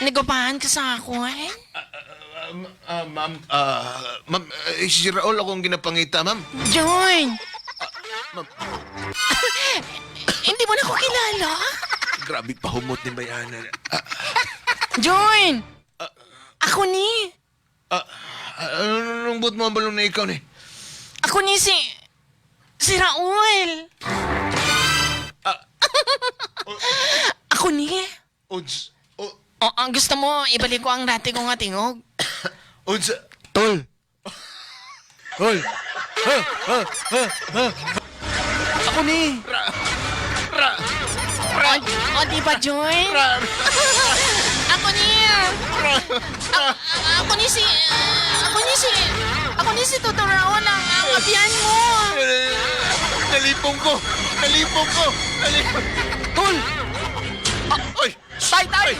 Nagapahan ka sa ako, eh? Ma'am, ma'am, si Raul akong ginapangita, ma'am. John! Ma'am, Hindi mo na ako kilala? grabe pahumot ni Bayanan. John! Ako ni. Anong buot mo ang balong na ikaw ni? Ako ni si Raul. Ako ni. Odds, O, ang gusto mo, ibalik ko ang dati kong tingog. odds, Tol! Tol! Ako ni! O, di ba, John? Ako ni. Ako ni si Toto Raul ang kapiyan mo. nalipong ko! Tol! Oy! Tay!